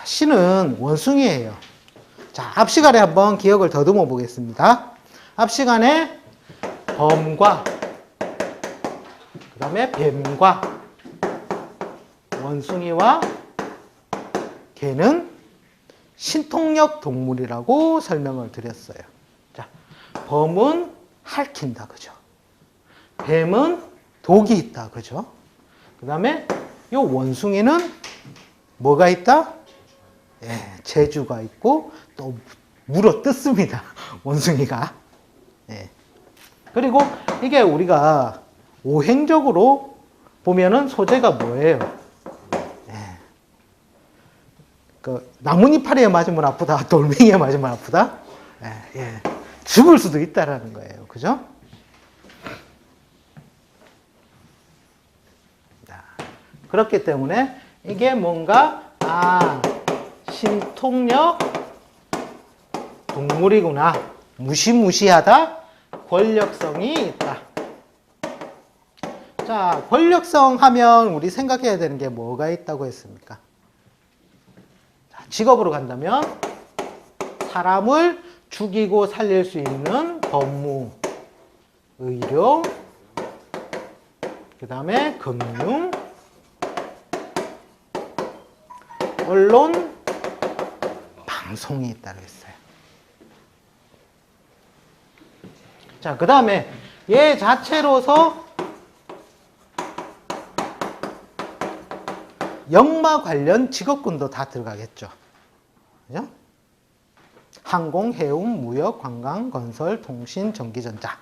C는 원숭이예요. 자, 앞 시간에 한번 기억을 더듬어 보겠습니다. 앞 시간에 범과 그 다음에 뱀과 원숭이와 개는 신통력 동물이라고 설명을 드렸어요. 자, 범은 핥힌다, 그죠? 뱀은 독이 있다, 그죠? 그 다음에 이 원숭이는 뭐가 있다? 예, 재주가 있고 또 물어 뜯습니다. 원숭이가. 예. 그리고 이게 우리가 오행적으로 보면은 소재가 뭐예요? 예. 그 나뭇이파리에 맞으면 아프다, 돌멩이에 맞으면 아프다. 예, 예. 죽을 수도 있다라는 거예요, 그죠? 자, 그렇기 때문에 이게 뭔가 신통력 동물이구나. 무시무시하다. 권력성이 있다. 자, 권력성 하면 우리 생각해야 되는 게 뭐가 있다고 했습니까? 자, 직업으로 간다면 사람을 죽이고 살릴 수 있는 법무, 의료, 그 다음에 금융, 언론, 방송이 있다고 했어요. 자, 그 다음에 얘 자체로서 역마 관련 직업군도 다 들어가겠죠. 그죠? 항공, 해운, 무역, 관광, 건설, 통신, 전기전자.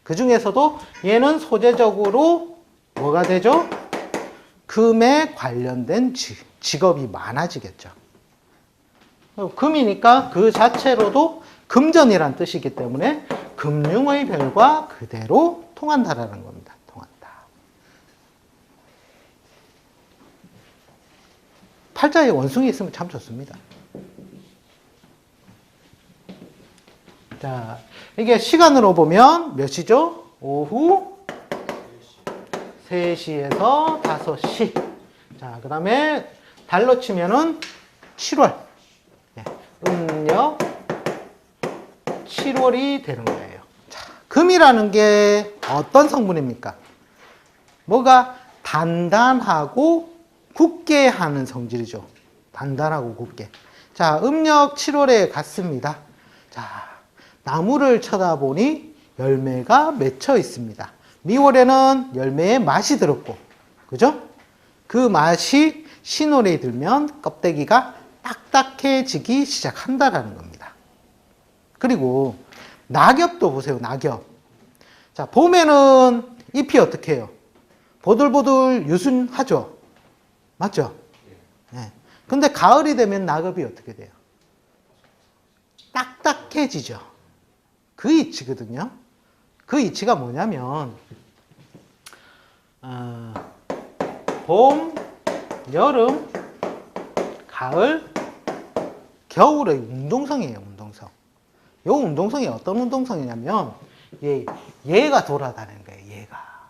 그 중에서도 얘는 소재적으로 뭐가 되죠? 금에 관련된 직업이 많아지겠죠. 금이니까 그 자체로도 금전이란 뜻이기 때문에 금융의 별과 그대로 통한다라는 겁니다. 통한다. 팔자에 원숭이 있으면 참 좋습니다. 자, 이게 시간으로 보면 몇 시죠? 오후 3시에서 5시. 자, 그 다음에 달로 치면은 7월. 네, 음력 7월이 되는 거예요. 자, 금이라는 게 어떤 성분입니까? 뭐가 단단하고 굳게 하는 성질이죠. 단단하고 굳게. 자, 음력 7월에 갔습니다. 자, 나무를 쳐다보니 열매가 맺혀 있습니다. 미월에는 열매에 맛이 들었고, 그죠? 그 맛이 신월에 들면 껍데기가 딱딱해지기 시작한다라는 겁니다. 그리고 낙엽도 보세요, 낙엽. 자, 봄에는 잎이 어떻게 해요? 보들보들 유순하죠? 맞죠? 네. 근데 가을이 되면 낙엽이 어떻게 돼요? 딱딱해지죠. 그 이치거든요. 그 이치가 뭐냐면 봄, 여름, 가을, 겨울의 운동성이에요. 운동성. 이 운동성이 어떤 운동성이냐면 얘가 돌아다니는 거예요. 얘가.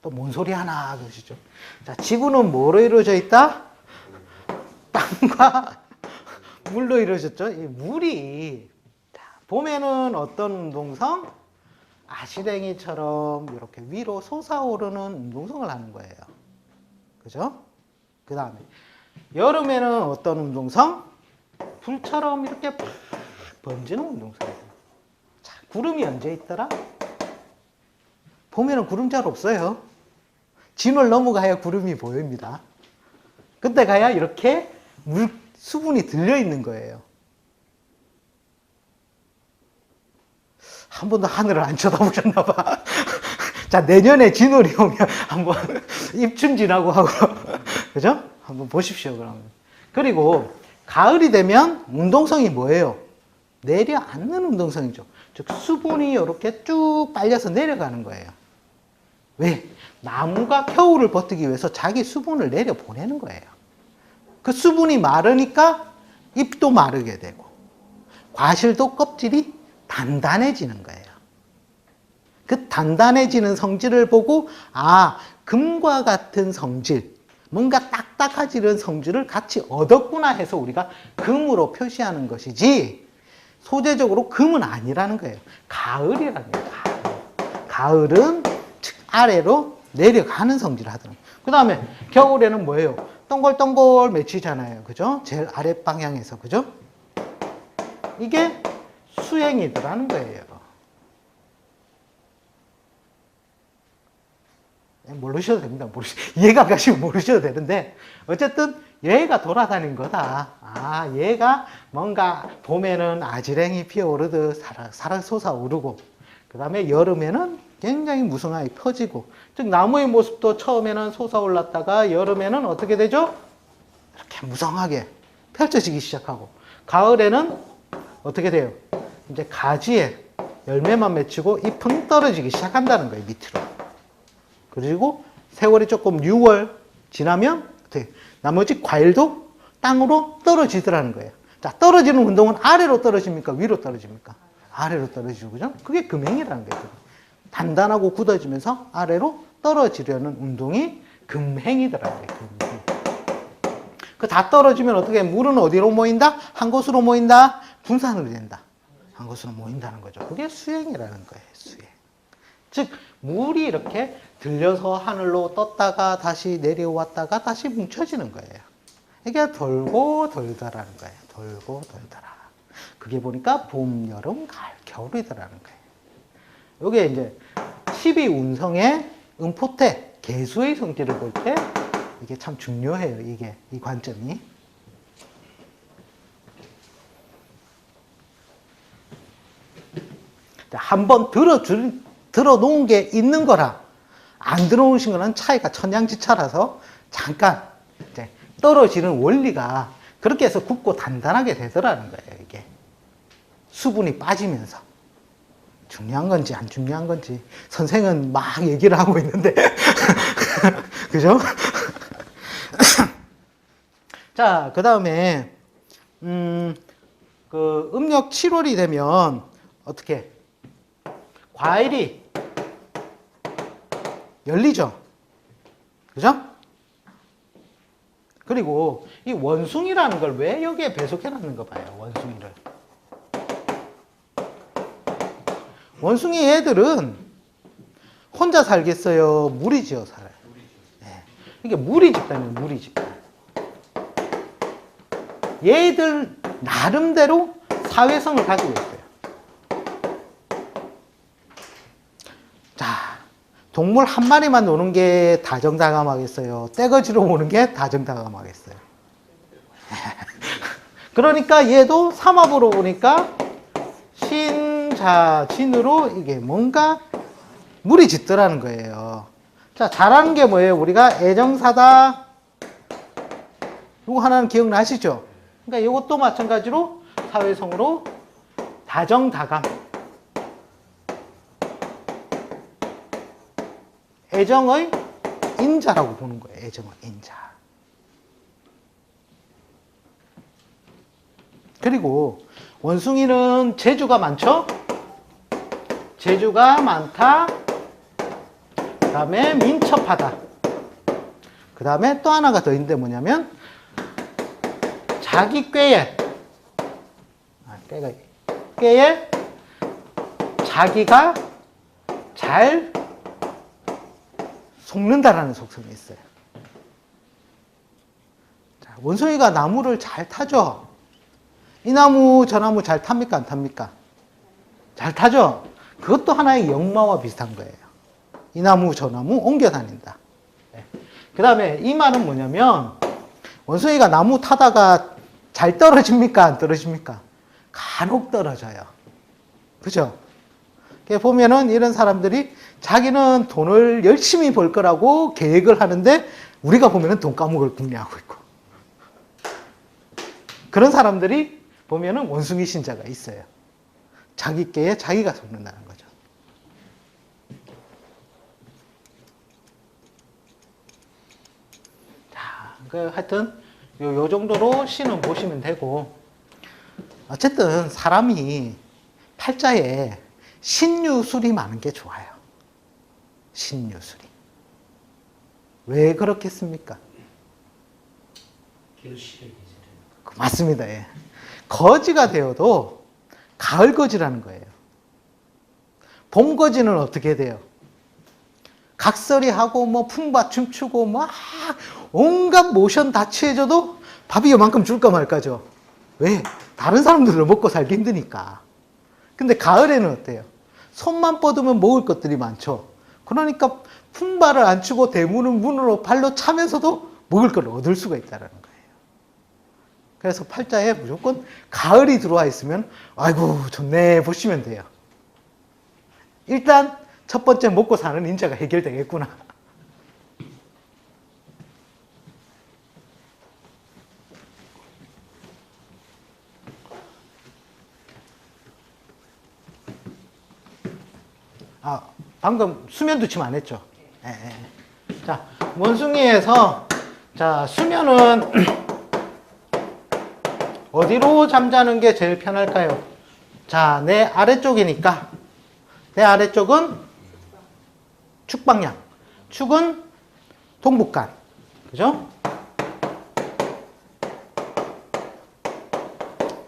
또 뭔 소리 하나 그러시죠? 자, 지구는 뭐로 이루어져 있다? 땅과 물로 이루어졌죠. 이 물이 봄에는 어떤 운동성? 아시랭이처럼 이렇게 위로 솟아오르는 운동성을 하는 거예요. 그죠? 그 다음에 여름에는 어떤 운동성? 불처럼 이렇게 팍 번지는 운동성이에요. 자, 구름이 언제 있더라? 봄에는 구름 잘 없어요. 진월 넘어가야 구름이 보입니다. 그때 가야 이렇게 수분이 들려있는 거예요. 한 번도 하늘을 안 쳐다보셨나 봐. 자, 내년에 진월이 오면 한번 입춘진하고 하고, 그죠? 한번 보십시오, 그러면. 그리고 가을이 되면 운동성이 뭐예요? 내려앉는 운동성이죠. 즉, 수분이 이렇게 쭉 빨려서 내려가는 거예요. 왜? 나무가 겨울을 버티기 위해서 자기 수분을 내려보내는 거예요. 그 수분이 마르니까 잎도 마르게 되고, 과실도 껍질이 단단해지는 거예요. 그 단단해지는 성질을 보고, 금과 같은 성질, 뭔가 딱딱해지는 성질을 같이 얻었구나 해서 우리가 금으로 표시하는 것이지 소재적으로 금은 아니라는 거예요. 가을이라는 거예요. 가을은 아래로 내려가는 성질을 하더라고요. 그 다음에 겨울에는 뭐예요? 동글동글 맺히잖아요. 그죠? 제일 아래 방향에서. 그죠? 이게 수행이더라는 거예요. 모르셔도 됩니다. 이해가 가시면 모르셔도 되는데 어쨌든 얘가 돌아다닌 거다. 아, 얘가 뭔가 봄에는 아지랭이 피어오르듯 사락 솟아오르고 그 다음에 여름에는 굉장히 무성하게 펴지고 즉 나무의 모습도 처음에는 솟아올랐다가 여름에는 어떻게 되죠? 이렇게 무성하게 펼쳐지기 시작하고 가을에는 어떻게 돼요? 이제 가지에 열매만 맺히고 잎은 떨어지기 시작한다는 거예요. 밑으로. 그리고 세월이 조금 6월 지나면 나머지 과일도 땅으로 떨어지더라는 거예요. 자, 떨어지는 운동은 아래로 떨어집니까? 위로 떨어집니까? 아래로 떨어지고, 그죠? 그게 금행이라는 거예요. 단단하고 굳어지면서 아래로 떨어지려는 운동이 금행이더라고요. 금행. 그 다 떨어지면 어떻게 물은 어디로 모인다? 한 곳으로 모인다? 분산으로 된다. 한 곳으로 모인다는 거죠. 그게 수행이라는 거예요. 수행. 즉 물이 이렇게 들려서 하늘로 떴다가 다시 내려왔다가 다시 뭉쳐지는 거예요. 이게 돌고 돌다라는 거예요. 돌고 돌다라. 그게 보니까 봄, 여름, 가을, 겨울이더라는 거예요. 이게 이제 12운성의 음포태, 개수의 성질을 볼 때 이게 참 중요해요. 이게 이 관점이. 한번 들어놓은 게 있는 거라 안 들어오신 거는 차이가 천양지차라서 잠깐 이제 떨어지는 원리가 그렇게 해서 굳고 단단하게 되더라는 거예요. 이게 수분이 빠지면서 중요한 건지 안 중요한 건지 선생은 막 얘기를 하고 있는데 그죠? 자, 그 다음에 그 음력 7월이 되면 어떻게 과일이 열리죠. 그죠? 그리고 이 원숭이라는 걸 왜 여기에 배속해 놨는 거 봐요. 원숭이를. 원숭이 애들은 혼자 살겠어요? 무리 지어 살아요? 네. 이게 무리 집단이에요. 무리 집단. 얘들 나름대로 사회성을 가지고 있어요. 자, 동물 한 마리만 노는 게 다정다감하겠어요? 떼거지로 노는 게 다정다감하겠어요? 그러니까 얘도 삼합으로 보니까 신자진으로 이게 뭔가 무리 짓더라는 거예요. 자, 잘하는 게 뭐예요? 우리가 애정사다. 이거 하나는 기억나시죠? 그러니까 이것도 마찬가지로 사회성으로 다정다감. 애정의 인자라고 보는 거예요. 애정의 인자. 그리고 원숭이는 재주가 많죠? 재주가 많다. 그 다음에 민첩하다. 그 다음에 또 하나가 더 있는데 뭐냐면 자기 꾀에 자기가 잘 속는다라는 속성이 있어요. 자, 원숭이가 나무를 잘 타죠? 이 나무 저 나무 잘 탑니까? 안 탑니까? 잘 타죠? 그것도 하나의 역마와 비슷한 거예요. 이 나무 저 나무 옮겨 다닌다. 네. 그 다음에 이 말은 뭐냐면 원숭이가 나무 타다가 잘 떨어집니까? 안 떨어집니까? 간혹 떨어져요. 그죠? 보면은 이런 사람들이 자기는 돈을 열심히 벌 거라고 계획을 하는데 우리가 보면은 돈 까먹을 궁리하고 있고 그런 사람들이 보면은 원숭이 신자가 있어요. 자기 꾀에 자기가 속는다는 거죠. 자, 하여튼 요 정도로 시는 보시면 되고 어쨌든 사람이 팔자에 신유술이 많은 게 좋아요. 신유술이. 왜 그렇겠습니까? 맞습니다. 예. 거지가 되어도 가을 거지라는 거예요. 봄 거지는 어떻게 돼요? 각설이하고 뭐 풍바 춤추고 막 온갖 모션 다 취해져도 밥이 요만큼 줄까 말까죠. 왜? 다른 사람들로 먹고 살기 힘드니까. 근데 가을에는 어때요? 손만 뻗으면 먹을 것들이 많죠. 그러니까 풍바를 안 추고 대문은 문으로 발로 차면서도 먹을 걸 얻을 수가 있다는 거예요. 그래서 팔자에 무조건 가을이 들어와 있으면 아이고 좋네 보시면 돼요. 일단 첫 번째 먹고 사는 인자가 해결되겠구나. 아, 방금 수면 두침 안 했죠? 예, 예. 자, 원숭이에서 자, 수면은 어디로 잠자는 게 제일 편할까요? 자, 내 아래쪽이니까 내 아래쪽은 축방향, 축은 동북간, 그죠?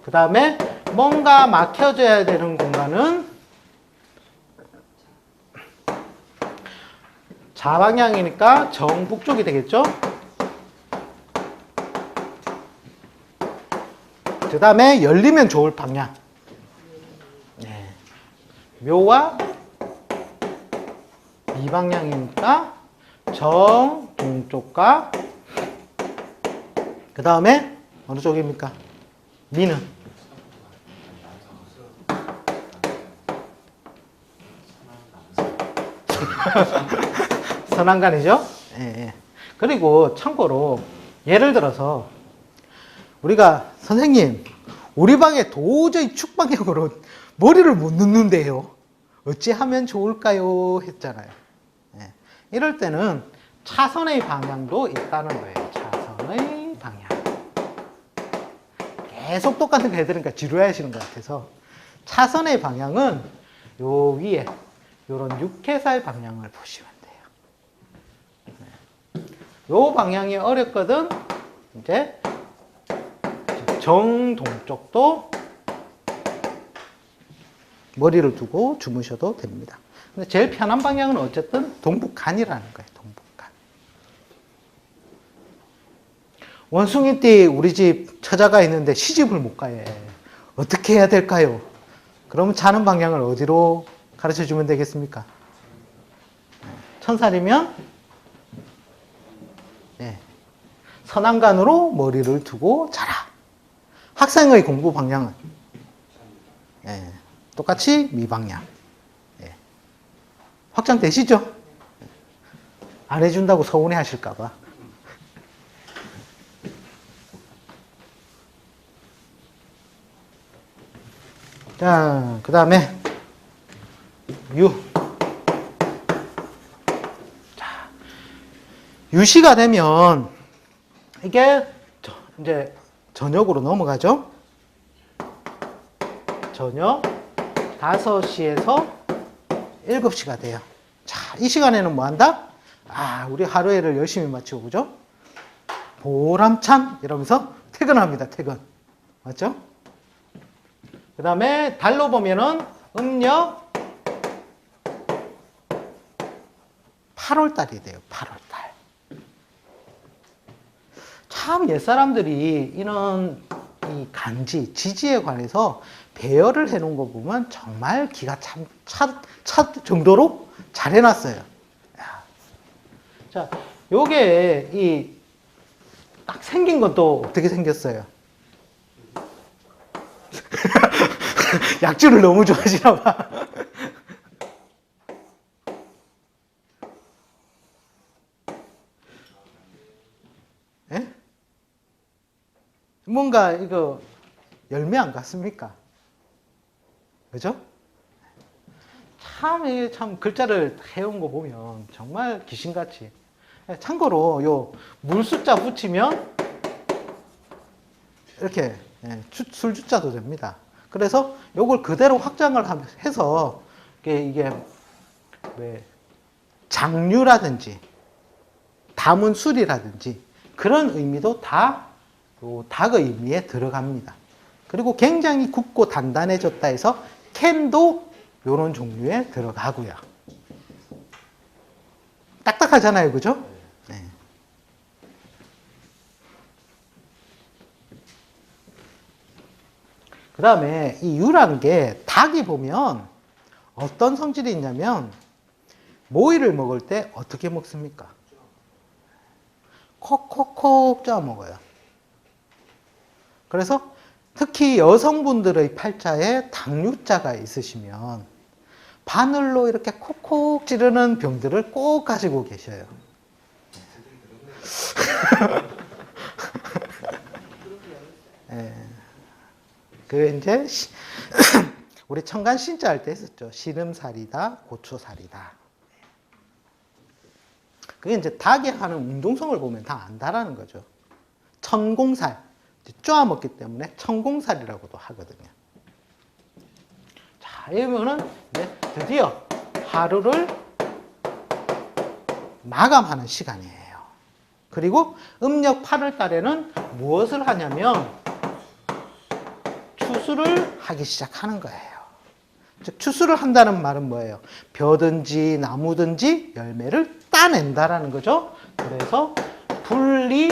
그 다음에 뭔가 막혀져야 되는 공간은 좌방향이니까 정북쪽이 되겠죠? 그 다음에 열리면 좋을 방향. 네. 묘와 미방향이니까 정동쪽과 그 다음에 어느 쪽입니까? 미는 선안간이죠? 예, 예. 그리고 참고로 예를 들어서 우리가 선생님 우리 방에 도저히 축방향으로 머리를 못 넣는데요. 어찌하면 좋을까요? 했잖아요. 예. 이럴 때는 차선의 방향도 있다는 거예요. 차선의 방향. 계속 똑같은 거 해드리니까 지루해 하시는 것 같아서 차선의 방향은 요 위에 요런 육해살 방향을 보시면 돼요. 요 방향이 어렵거든. 이제 정동쪽도 머리를 두고 주무셔도 됩니다. 근데 제일 편한 방향은 어쨌든 동북간이라는 거예요. 동북간. 원숭이띠 우리 집 처자가 있는데 시집을 못 가요. 어떻게 해야 될까요? 그러면 자는 방향을 어디로 가르쳐 주면 되겠습니까? 천살이면 네. 선안간으로 머리를 두고 자라. 학생의 공부 방향은 네. 똑같이 미방향. 네. 확장되시죠? 안 해준다고 서운해 하실까봐. 자, 그 다음에 유. 자, 유시가 되면 이게 이제 저녁으로 넘어가죠. 저녁 5시에서 7시가 돼요. 자, 이 시간에는 뭐 한다? 아, 우리 하루에를 열심히 마치고, 그죠? 보람찬! 이러면서 퇴근합니다, 퇴근. 맞죠? 그 다음에 달로 보면은 음력 8월달이 돼요, 8월달. 참 옛사람들이 이런 이 간지, 지지에 관해서 배열을 해놓은 거 보면 정말 기가 참 차 정도로 잘 해놨어요. 자, 요게 이 딱 생긴 건 또 어떻게 생겼어요? 약주를 너무 좋아하시나 봐. 예? 뭔가 이거 열매 안 같습니까? 그죠? 참, 이게 참 글자를 해온 거 보면 정말 귀신같이. 참고로 요 물숫자 붙이면 이렇게 술주자도 됩니다. 그래서 요걸 그대로 확장을 해서 이게 왜 장류라든지 담은 술이라든지 그런 의미도 다 요 닭의 의미에 들어갑니다. 그리고 굉장히 굵고 단단해졌다 해서 캔도 요런 종류에 들어가고요. 딱딱하잖아요, 그죠? 네. 그 다음에 이 유라는 게 닭이 보면 어떤 성질이 있냐면 모이를 먹을 때 어떻게 먹습니까? 콕콕콕 짜어 먹어요. 그래서 특히 여성분들의 팔자에 당류자가 있으시면 바늘로 이렇게 콕콕 찌르는 병들을 꼭 가지고 계셔요. 네. 그 이제 우리 청간 신자 할 때 했었죠. 시름살이다, 고초살이다. 그게 이제 닭이 하는 운동성을 보면 다 안다라는 거죠. 천공살, 쪼아 먹기 때문에 천공살이라고도 하거든요. 자, 이러면은 이제 드디어 하루를 마감하는 시간이에요. 그리고 음력 8월 달에는 무엇을 하냐면 추수를 하기 시작하는 거예요. 즉 추수를 한다는 말은 뭐예요? 벼든지 나무든지 열매를 따낸다라는 거죠. 그래서 분리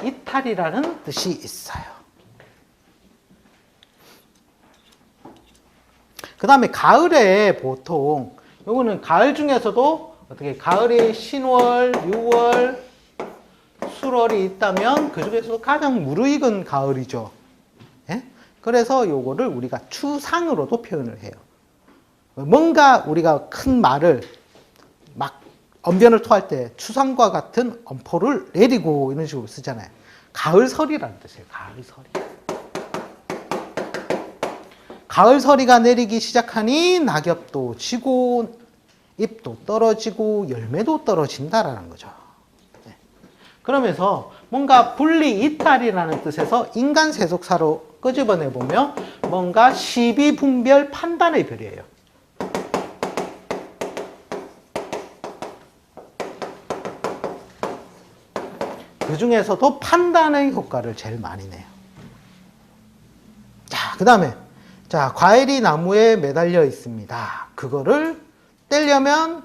이탈이라는 뜻이 있어요. 그 다음에 가을에 보통 요거는 가을 중에서도 어떻게 가을이 신월, 6월, 술월이 있다면 그 중에서도 가장 무르익은 가을이죠. 예? 그래서 요거를 우리가 추상으로도 표현을 해요. 뭔가 우리가 큰 말을 막 언변을 토할 때 추상과 같은 엄포를 내리고 이런 식으로 쓰잖아요. 가을설이라는 뜻이에요. 가을설이. 가을서리가 내리기 시작하니 낙엽도 지고 잎도 떨어지고 열매도 떨어진다라는 거죠. 네. 그러면서 뭔가 분리 이탈이라는 뜻에서 인간 세속사로 끄집어내 보면 뭔가 시비분별 판단의 별이에요. 그 중에서도 판단의 효과를 제일 많이 내요. 자, 그 다음에 자, 과일이 나무에 매달려 있습니다. 그거를 떼려면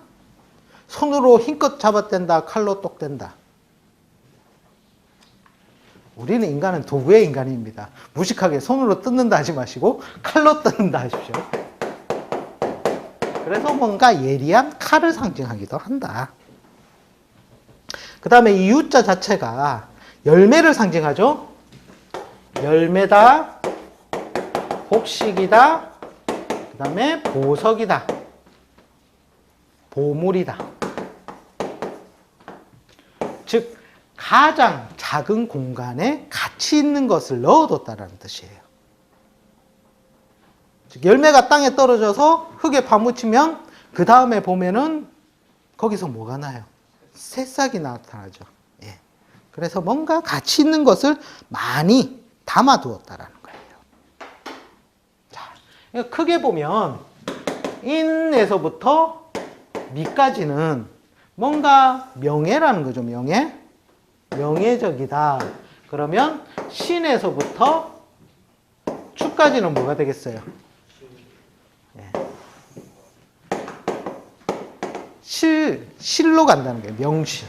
손으로 힘껏 잡아댄다, 칼로 똑 댄다. 우리는 인간은 도구의 인간입니다. 무식하게 손으로 뜯는다 하지 마시고 칼로 뜯는다 하십시오. 그래서 뭔가 예리한 칼을 상징하기도 한다. 그 다음에 이 유자 자체가 열매를 상징하죠. 열매다, 복식이다, 그 다음에 보석이다, 보물이다. 즉 가장 작은 공간에 가치 있는 것을 넣어뒀다는 뜻이에요. 즉 열매가 땅에 떨어져서 흙에 파묻히면 그 다음에 보면은 거기서 뭐가 나요? 새싹이 나타나죠. 예. 그래서 뭔가 가치 있는 것을 많이 담아두었다라는 거예요. 자, 크게 보면 인에서부터 미까지는 뭔가 명예라는 거죠. 명예. 명예적이다. 그러면 신에서부터 추까지는 뭐가 되겠어요? 예. 실로 간다는 거예요. 명실.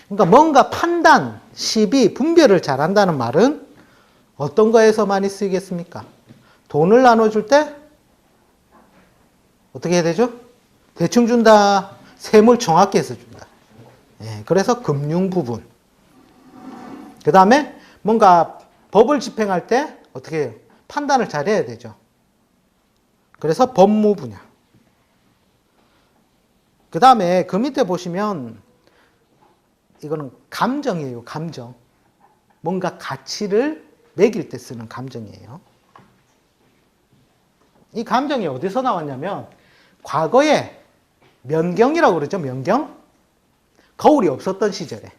그러니까 뭔가 판단, 시비, 분별을 잘한다는 말은 어떤 거에서 많이 쓰이겠습니까? 돈을 나눠줄 때 어떻게 해야 되죠? 대충 준다, 셈을 정확히 해서 준다. 예, 그래서 금융 부분. 그 다음에 뭔가 법을 집행할 때 어떻게 해요? 판단을 잘해야 되죠. 그래서 법무 분야. 그 다음에 그 밑에 보시면 이거는 감정이에요. 감정. 뭔가 가치를 매길 때 쓰는 감정이에요. 이 감정이 어디서 나왔냐면 과거에 면경이라고 그러죠. 면경. 거울이 없었던 시절에.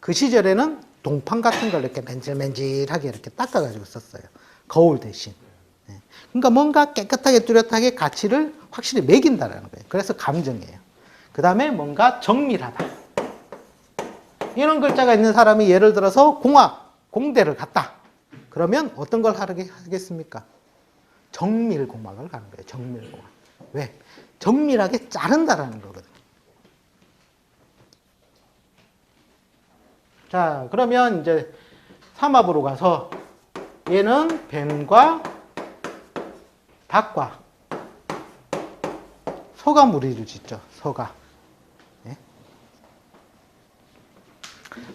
그 시절에는 동판 같은 걸 이렇게 맨질맨질하게 이렇게 닦아가지고 썼어요. 거울 대신. 그러니까 뭔가 깨끗하게 뚜렷하게 가치를 확실히 매긴다라는 거예요. 그래서 감정이에요. 그 다음에 뭔가 정밀하다. 이런 글자가 있는 사람이 예를 들어서 공대를 갔다. 그러면 어떤 걸 하겠습니까? 정밀공학을 가는 거예요. 정밀공학. 왜? 정밀하게 자른다라는 거거든요. 자, 그러면 이제 삼합으로 가서 얘는 뱀과 닭과 소가 무리를 짓죠. 소가. 네?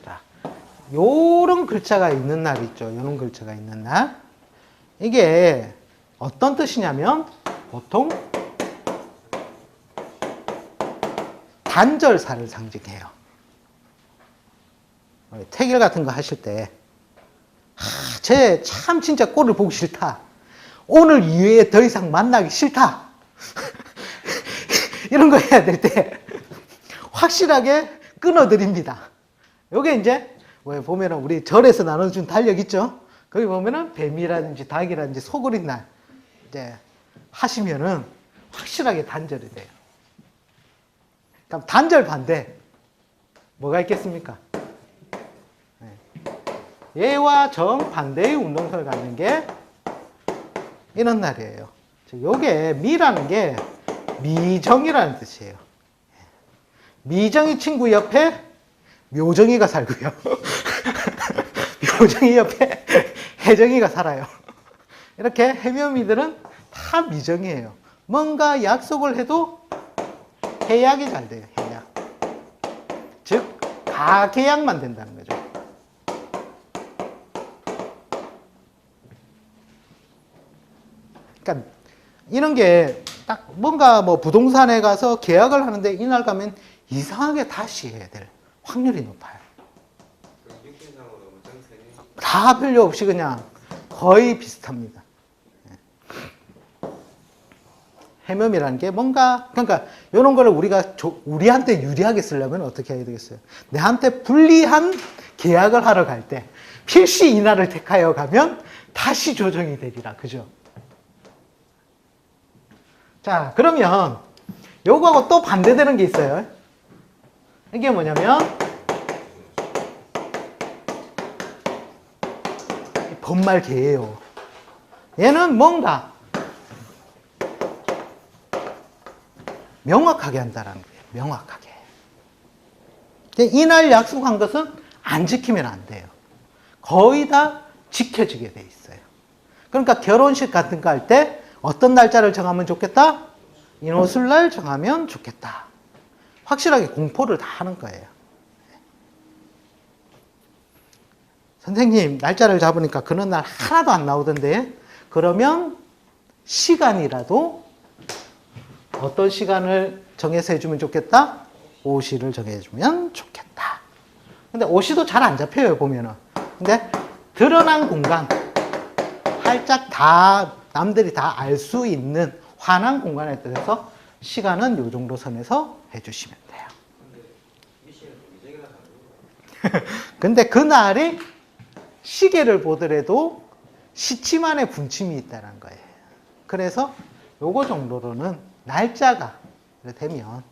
자, 요런 글자가 있는 날 있죠. 요런 글자가 있는 날. 이게 어떤 뜻이냐면 보통 단절사를 상징해요. 태길 같은 거 하실 때 쟤 참 진짜 꼴을 보기 싫다. 오늘 이외에 더 이상 만나기 싫다. 이런 거 해야 될 때 확실하게 끊어드립니다. 요게 이제 왜 보면은 우리 절에서 나눠준 달력 있죠? 거기 보면은 뱀이라든지 닭이라든지 소그린 날 이제 하시면은 확실하게 단절이 돼요. 그럼 단절 반대 뭐가 있겠습니까? 얘와 정반대의 운동선을 갖는 게 이런 날이에요. 요게 미라는 게 미정이라는 뜻이에요. 미정이 친구 옆에 묘정이가 살고요. 묘정이 옆에 해정이가 살아요. 이렇게 해묘미들은 다 미정이에요. 뭔가 약속을 해도 해약이 잘 돼요. 해약. 즉 가계약만 된다는 거죠. 그러니까 이런 게 딱 뭔가 뭐 부동산에 가서 계약을 하는데 이날 가면 이상하게 다시 해야 될 확률이 높아요. 다 별로 없이 그냥 거의 비슷합니다. 해묘미라는 게 뭔가 그러니까 이런 거를 우리가 우리한테 유리하게 쓰려면 어떻게 해야 되겠어요? 내한테 불리한 계약을 하러 갈 때 필시 이날을 택하여 가면 다시 조정이 되리라. 그죠? 자, 그러면 요거하고 또 반대되는 게 있어요. 이게 뭐냐면 번말개예요. 얘는 뭔가 명확하게 한다는 거예요. 명확하게. 이날 약속한 것은 안 지키면 안 돼요. 거의 다 지켜지게 돼 있어요. 그러니까 결혼식 같은 거 할 때 어떤 날짜를 정하면 좋겠다? 인호술날 정하면 좋겠다. 확실하게 공포를 다 하는 거예요. 선생님, 날짜를 잡으니까 그런 날 하나도 안 나오던데, 그러면 시간이라도 어떤 시간을 정해서 해주면 좋겠다? 오시를 정해주면 좋겠다. 근데 오시도 잘 안 잡혀요, 보면은. 근데 드러난 공간, 활짝 다 남들이 다 알 수 있는 환한 공간에 대해서 시간은 요 정도 선에서 해주시면 돼요. 근데 그날이 시계를 보더라도 시치만의 분침이 있다는 거예요. 그래서 요거 정도로는 날짜가 되면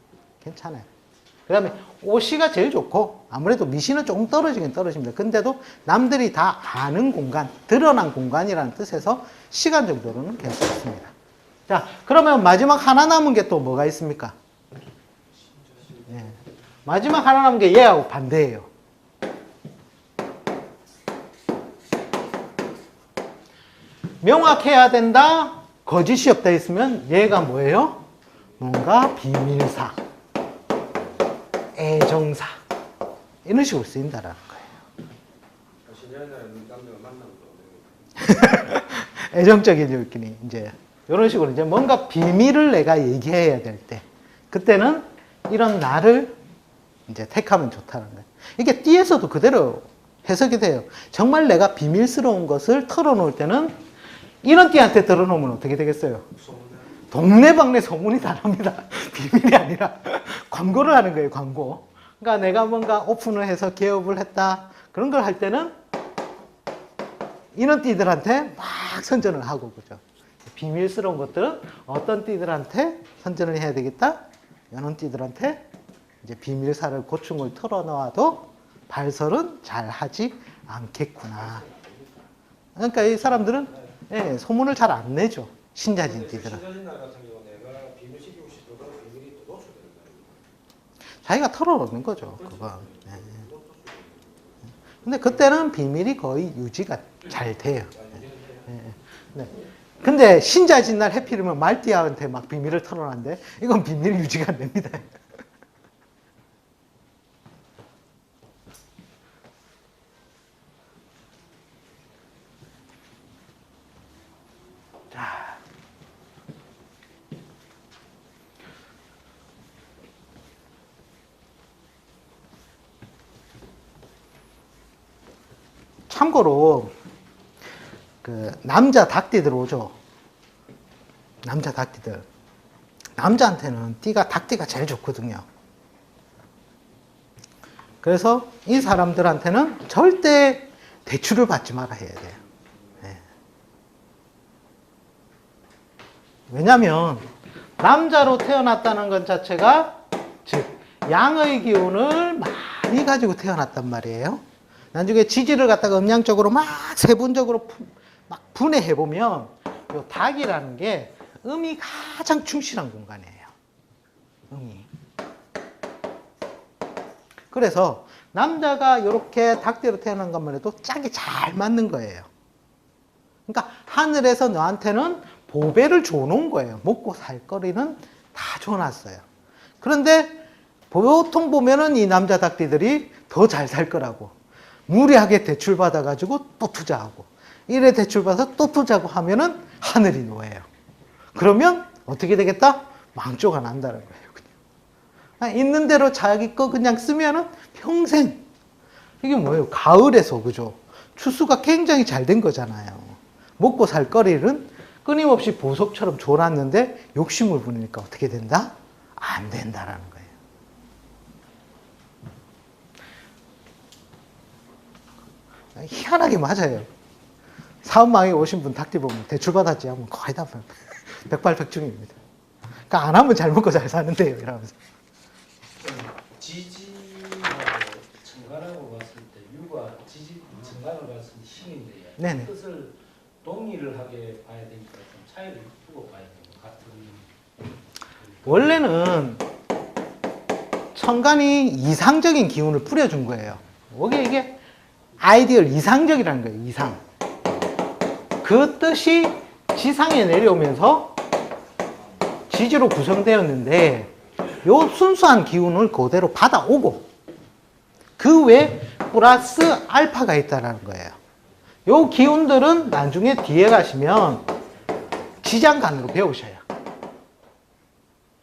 괜찮아요. 그 다음에 오시가 제일 좋고, 아무래도 미시는 조금 떨어지긴 떨어집니다. 근데도 남들이 다 아는 공간, 드러난 공간이라는 뜻에서 시간 정도로는 괜찮습니다. 자, 그러면 마지막 하나 남은 게 또 뭐가 있습니까? 네. 마지막 하나 남은 게 얘하고 반대예요. 명확해야 된다, 거짓이 없다 했으면 얘가 뭐예요? 뭔가 비밀사, 애정사, 이런 식으로 쓰인다라는 거예요. 애정적인 느낌이 이제 이런 식으로 이제 뭔가 비밀을 내가 얘기해야 될 때, 그때는 이런 날을 이제 택하면 좋다는 거예요. 이게 띠에서도 그대로 해석이 돼요. 정말 내가 비밀스러운 것을 털어놓을 때는 이런 띠한테 털어놓으면 어떻게 되겠어요? 동네방네 소문이 다 납니다. 비밀이 아니라 광고를 하는 거예요, 광고. 그러니까 내가 뭔가 오픈을 해서 개업을 했다, 그런 걸 할 때는 이런 띠들한테 막 선전을 하고, 그죠? 비밀스러운 것들은 어떤 띠들한테 선전을 해야 되겠다? 이런 띠들한테 이제 비밀사를 고충을 털어놓아도 발설은 잘 하지 않겠구나. 그러니까 이 사람들은 예, 소문을 잘 안 내죠. 신자진 띠들은. 신자진 날 같은 경우 내가 비밀 시키고 싶어도 비밀이 또 노출되는 거예요. 자기가 털어놓는 거죠. 그건. 예. 근데 그때는 비밀이 거의 유지가 잘 돼요. 예. 네. 근데 신자진 날 해필이면 말띠한테 막 비밀을 털어놨는데 이건 비밀 유지가 안 됩니다. 자. 참고로 그 남자 닭띠들 오죠. 남자 닭띠들. 남자한테는 띠가 닭띠가 제일 좋거든요. 그래서 이 사람들한테는 절대 대출을 받지 말아 해야 돼요. 네. 왜냐하면 남자로 태어났다는 것 자체가 즉 양의 기운을 많이 가지고 태어났단 말이에요. 나중에 지지를 갖다가 음양적으로 막 세분적으로 막 분해해 보면 요 닭이라는 게 음이 가장 충실한 공간이에요. 음이. 그래서 남자가 이렇게 닭대로 태어난 것만 해도 짝이 잘 맞는 거예요. 그러니까 하늘에서 너한테는 보배를 줘놓은 거예요. 먹고 살 거리는 다 줘놨어요. 그런데 보통 보면은 이 남자 닭띠들이 더 잘 살 거라고 무리하게 대출 받아가지고 또 투자하고 이래 대출 받아서 또 투자하고 하면은 하늘이 노예요. 그러면 어떻게 되겠다? 망조가 난다는 거예요. 그냥 있는 대로 자기 거 그냥 쓰면은 평생. 이게 뭐예요? 가을에서, 그죠? 추수가 굉장히 잘 된 거잖아요. 먹고 살 거리는 끊임없이 보석처럼 졸았는데 욕심을 부리니까 어떻게 된다? 안 된다라는 거예요. 희한하게 맞아요. 사업망에 오신 분 닭띠 보면 대출받았지 하면 거의 다 백발백중입니다. 그러니까 안 하면 잘 먹고 잘 사는데요. 이러면서. 지지하고 천간하고 봤을 때 유가 지지 천간을 봤을 때 신인데요. 네네. 뜻을 동일을 하게 봐야 되니까 좀 차이를 두고 봐야 돼요. 같은 원래는 천간이 이상적인 기운을 뿌려준 거예요. 이게 아이디얼 이상적이라는 거예요. 이상. 그 뜻이 지상에 내려오면서 지지로 구성되었는데 요 순수한 기운을 그대로 받아오고 그 외에 플러스 알파가 있다는 거예요. 요 기운들은 나중에 뒤에 가시면 지장간으로 배우셔요.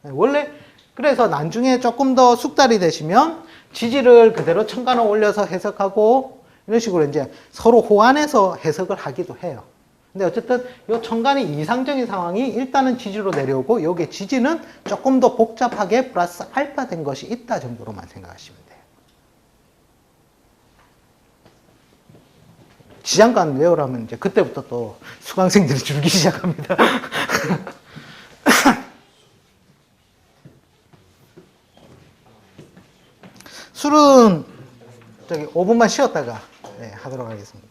원래 그래서 나중에 조금 더 숙달이 되시면 지지를 그대로 천간을 올려서 해석하고 이런 식으로 이제 서로 호환해서 해석을 하기도 해요. 근데 어쨌든 이 천간이 이상적인 상황이 일단은 지지로 내려오고 여기에 지지는 조금 더 복잡하게 플러스 알파 된 것이 있다 정도로만 생각하시면 돼요. 지장간 외우라면 이제 그때부터 또 수강생들이 줄기 시작합니다. 술은 저기 5분만 쉬었다가 네, 하도록 하겠습니다.